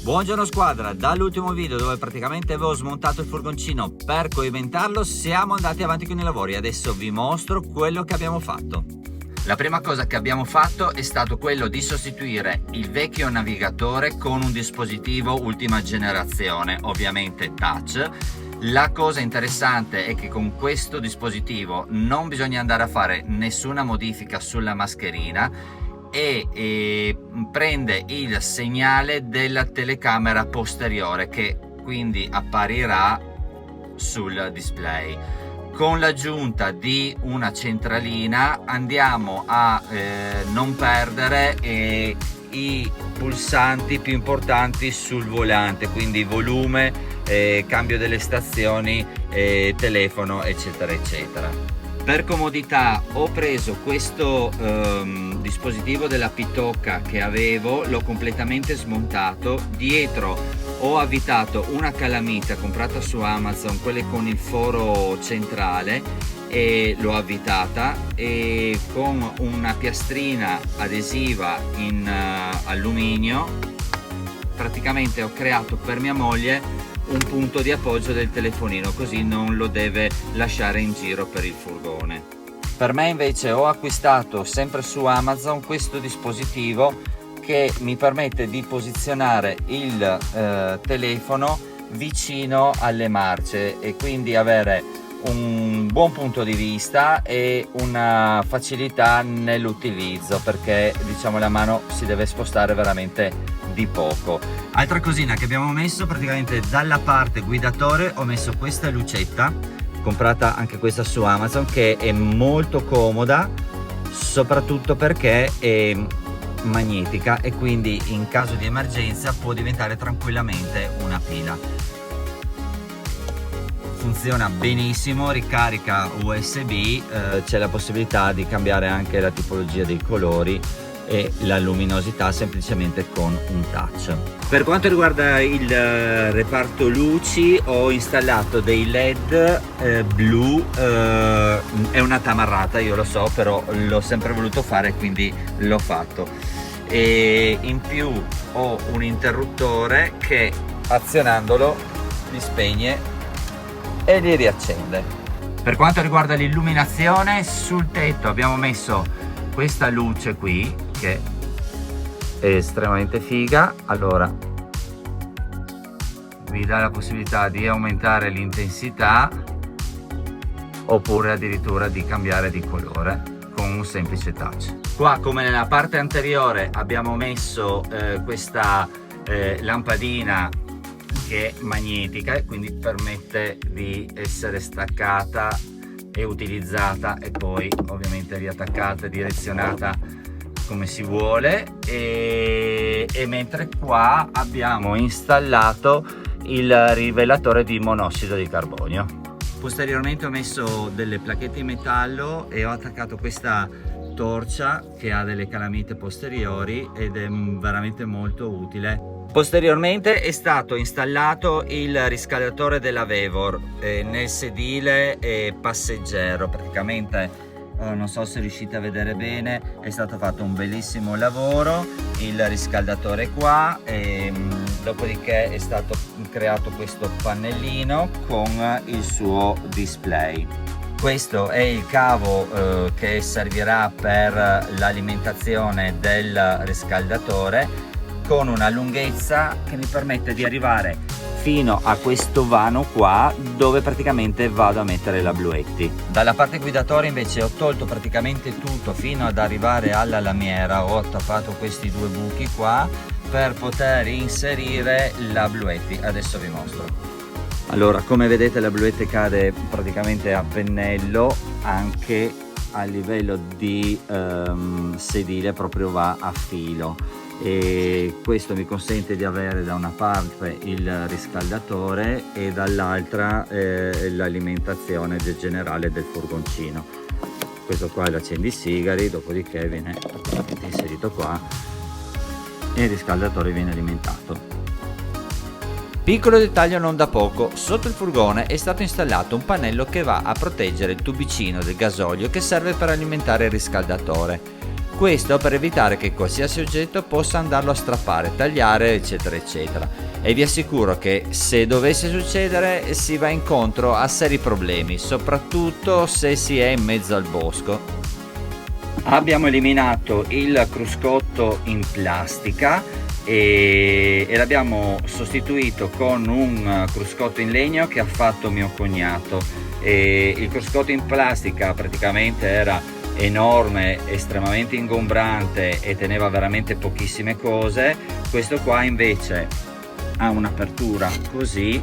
Buongiorno squadra, dall'ultimo video dove praticamente avevo smontato il furgoncino per coibentarlo siamo andati avanti con i lavori. Adesso vi mostro quello che abbiamo fatto. La prima cosa che abbiamo fatto è stato quello di sostituire il vecchio navigatore con un dispositivo ultima generazione, ovviamente touch. La cosa interessante è che con questo dispositivo non bisogna andare a fare nessuna modifica sulla mascherina e prende il segnale della telecamera posteriore che quindi apparirà sul display. Con l'aggiunta di una centralina andiamo a non perdere i pulsanti più importanti sul volante, quindi volume, cambio delle stazioni, telefono, eccetera eccetera. Per comodità ho preso questo dispositivo della Pitocca che avevo, l'ho completamente smontato. Dietro ho avvitato una calamita comprata su Amazon, quelle con il foro centrale, e l'ho avvitata e con una piastrina adesiva in alluminio praticamente ho creato per mia moglie un punto di appoggio del telefonino, così non lo deve lasciare in giro per il furgone. Per me invece ho acquistato sempre su Amazon questo dispositivo che mi permette di posizionare il telefono vicino alle marce e quindi avere un buon punto di vista e una facilità nell'utilizzo, perché diciamo la mano si deve spostare veramente di poco. Altra cosina che abbiamo messo, praticamente dalla parte guidatore ho messo questa lucetta, comprata anche questa su Amazon, che è molto comoda soprattutto perché è magnetica e quindi in caso di emergenza può diventare tranquillamente una pila. Funziona benissimo, ricarica USB, c'è la possibilità di cambiare anche la tipologia dei colori e la luminosità semplicemente con un touch. Per quanto riguarda il reparto luci ho installato dei LED blu, è una tamarrata, io lo so, però l'ho sempre voluto fare quindi l'ho fatto. E in più ho un interruttore che azionandolo li spegne e li riaccende. Per quanto riguarda l'illuminazione, sul tetto abbiamo messo questa luce qui che è estremamente figa. Allora vi dà la possibilità di aumentare l'intensità oppure addirittura di cambiare di colore con un semplice touch. Qua, come nella parte anteriore, abbiamo messo questa lampadina che è magnetica e quindi permette di essere staccata e utilizzata e poi ovviamente riattaccata e direzionata come si vuole, e mentre qua abbiamo installato il rivelatore di monossido di carbonio. Posteriormente ho messo delle placchette in metallo e ho attaccato questa torcia che ha delle calamite posteriori ed è veramente molto utile. Posteriormente è stato installato il riscaldatore della Vevor nel sedile passeggero. Praticamente non so se riuscite a vedere bene, è stato fatto un bellissimo lavoro, il riscaldatore qua, dopodiché è stato creato questo pannellino con il suo display. Questo è il cavo che servirà per l'alimentazione del riscaldatore, con una lunghezza che mi permette di arrivare fino a questo vano qua dove praticamente vado a mettere la Bluetti. Dalla parte guidatoria invece ho tolto praticamente tutto fino ad arrivare alla lamiera, ho tappato questi due buchi qua per poter inserire la Bluetti. Adesso vi mostro. Allora, come vedete la Bluetti cade praticamente a pennello, anche a livello di sedile proprio va a filo, e questo mi consente di avere da una parte il riscaldatore e dall'altra l'alimentazione generale del furgoncino. Questo qua è l'accendisigari, dopodiché viene inserito qua e il riscaldatore viene alimentato. Piccolo dettaglio non da poco, sotto il furgone è stato installato un pannello che va a proteggere il tubicino del gasolio che serve per alimentare il riscaldatore. Questo per evitare che qualsiasi oggetto possa andarlo a strappare, tagliare, eccetera eccetera. E vi assicuro che se dovesse succedere si va incontro a seri problemi, soprattutto se si è in mezzo al bosco. Abbiamo eliminato il cruscotto in plastica e l'abbiamo sostituito con un cruscotto in legno che ha fatto mio cognato. Il cruscotto in plastica praticamente era enorme, estremamente ingombrante e teneva veramente pochissime cose. Questo qua invece ha un'apertura così,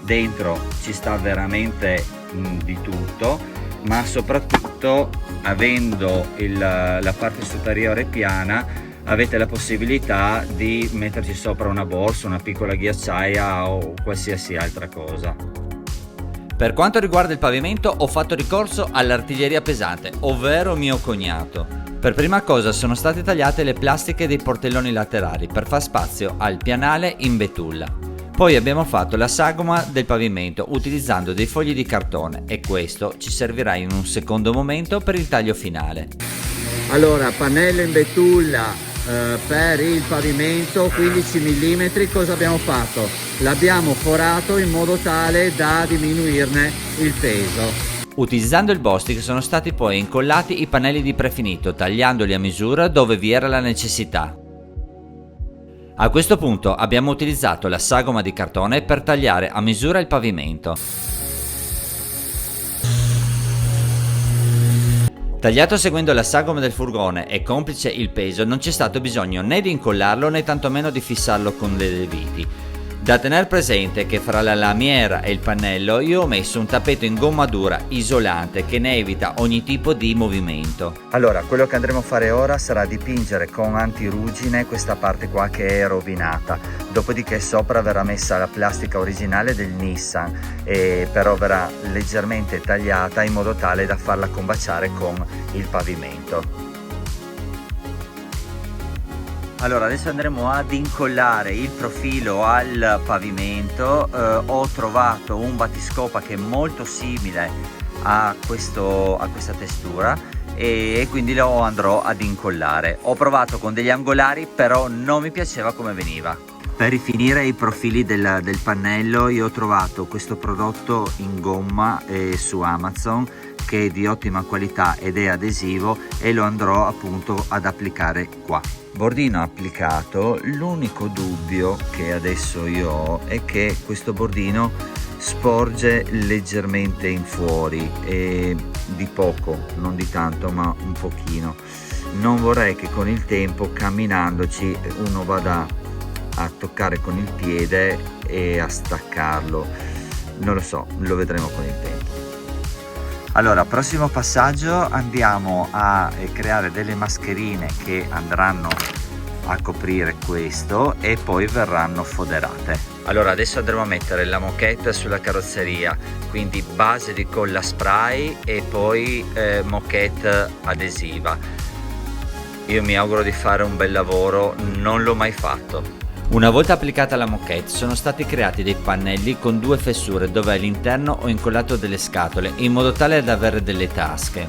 dentro ci sta veramente di tutto, ma soprattutto avendo la parte superiore piana avete la possibilità di metterci sopra una borsa, una piccola ghiacciaia o qualsiasi altra cosa. Per quanto riguarda il pavimento ho fatto ricorso all'artiglieria pesante, ovvero mio cognato. Per prima cosa sono state tagliate le plastiche dei portelloni laterali per far spazio al pianale in betulla. Poi abbiamo fatto la sagoma del pavimento utilizzando dei fogli di cartone e questo ci servirà in un secondo momento per il taglio finale. Allora, pannello in betulla per il pavimento 15 mm, cosa abbiamo fatto? L'abbiamo forato in modo tale da diminuirne il peso. Utilizzando il Bostik sono stati poi incollati i pannelli di prefinito, tagliandoli a misura dove vi era la necessità. A questo punto abbiamo utilizzato la sagoma di cartone per tagliare a misura il pavimento. Tagliato seguendo la sagoma del furgone e complice il peso, non c'è stato bisogno né di incollarlo né tantomeno di fissarlo con delle viti. Da tener presente che fra la lamiera e il pannello io ho messo un tappeto in gomma dura isolante che ne evita ogni tipo di movimento. Allora, quello che andremo a fare ora sarà dipingere con antiruggine questa parte qua che è rovinata, dopodiché sopra verrà messa la plastica originale del Nissan, però verrà leggermente tagliata in modo tale da farla combaciare con il pavimento. Allora, adesso andremo ad incollare il profilo al pavimento. Ho trovato un battiscopa che è molto simile a questa testura e quindi lo andrò ad incollare. Ho provato con degli angolari, però non mi piaceva come veniva. Per rifinire i profili del pannello io ho trovato questo prodotto in gomma su Amazon che è di ottima qualità ed è adesivo e lo andrò appunto ad applicare qua. Bordino applicato, l'unico dubbio che adesso io ho è che questo bordino sporge leggermente in fuori e di poco, non di tanto ma un pochino. Non vorrei che con il tempo camminandoci uno vada a toccare con il piede e a staccarlo, non lo so, lo vedremo con il tempo. Allora, prossimo passaggio, andiamo a creare delle mascherine che andranno a coprire questo e poi verranno foderate. Allora, adesso andremo a mettere la moquette sulla carrozzeria, quindi base di colla spray e poi moquette adesiva. Io mi auguro di fare un bel lavoro, non l'ho mai fatto. Una volta applicata la moquette sono stati creati dei pannelli con due fessure dove all'interno ho incollato delle scatole in modo tale da avere delle tasche.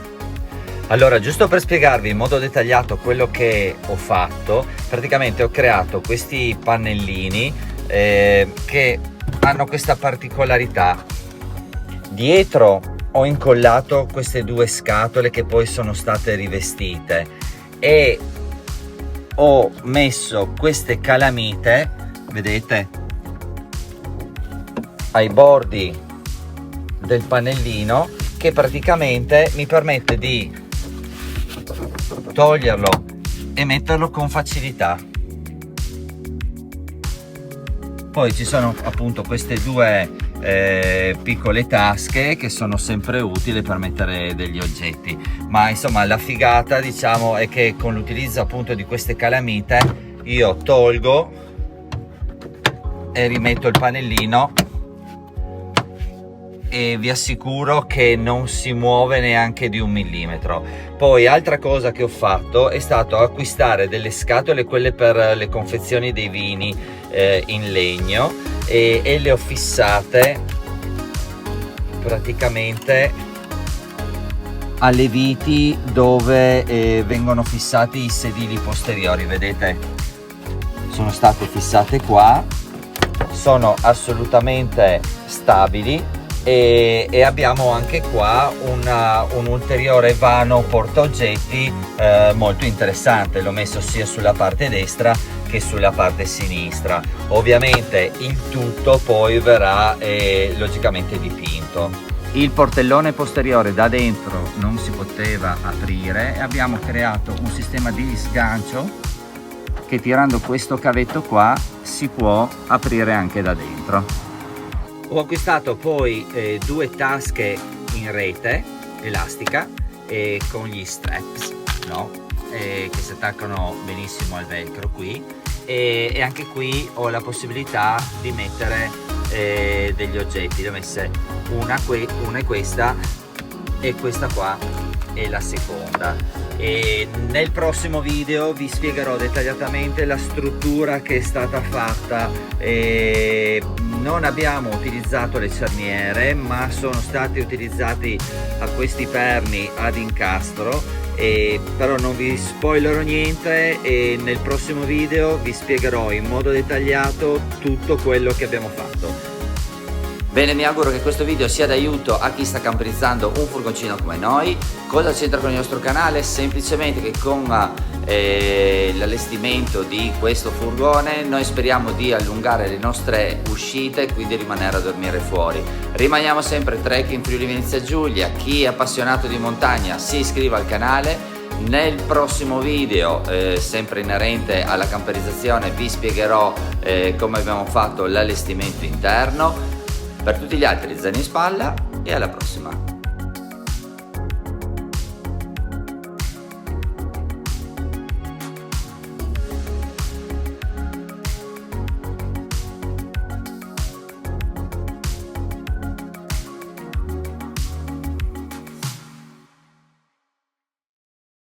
Allora, giusto per spiegarvi in modo dettagliato quello che ho fatto, praticamente ho creato questi pannellini che hanno questa particolarità. Dietro ho incollato queste due scatole che poi sono state rivestite e ho messo queste calamite, vedete, ai bordi del pannellino che praticamente mi permette di toglierlo e metterlo con facilità. Poi ci sono appunto queste due piccole tasche che sono sempre utili per mettere degli oggetti, ma insomma la figata diciamo è che con l'utilizzo appunto di queste calamite io tolgo e rimetto il pannellino e vi assicuro che non si muove neanche di 1 millimetro. Poi altra cosa che ho fatto è stato acquistare delle scatole, quelle per le confezioni dei vini in legno e le ho fissate praticamente alle viti dove vengono fissati i sedili posteriori. Vedete, sono state fissate qua, sono assolutamente stabili e abbiamo anche qua un ulteriore vano portaoggetti molto interessante. L'ho messo sia sulla parte destra che sulla parte sinistra. Ovviamente il tutto poi verrà logicamente dipinto. Il portellone posteriore da dentro non si poteva aprire e abbiamo creato un sistema di sgancio che, tirando questo cavetto qua, si può aprire anche da dentro. Ho acquistato poi 2 tasche in rete elastica con gli straps, no? Che si attaccano benissimo al velcro qui, e anche qui ho la possibilità di mettere degli oggetti. Le ho messe una è questa e questa qua è la seconda, e nel prossimo video vi spiegherò dettagliatamente la struttura che è stata fatta. Non abbiamo utilizzato le cerniere, ma sono stati utilizzati a questi perni ad incastro, però non vi spoilerò niente, e nel prossimo video vi spiegherò in modo dettagliato tutto quello che abbiamo fatto. Bene, mi auguro che questo video sia d'aiuto a chi sta camperizzando un furgoncino come noi. Cosa c'entra con il nostro canale? Semplicemente che con l'allestimento di questo furgone noi speriamo di allungare le nostre uscite e quindi rimanere a dormire fuori. Rimaniamo sempre Trekking Friuli Venezia Giulia. Chi è appassionato di montagna si iscriva al canale. Nel prossimo video, sempre inerente alla camperizzazione, vi spiegherò come abbiamo fatto l'allestimento interno. Per tutti gli altri, zaino in spalla e alla prossima!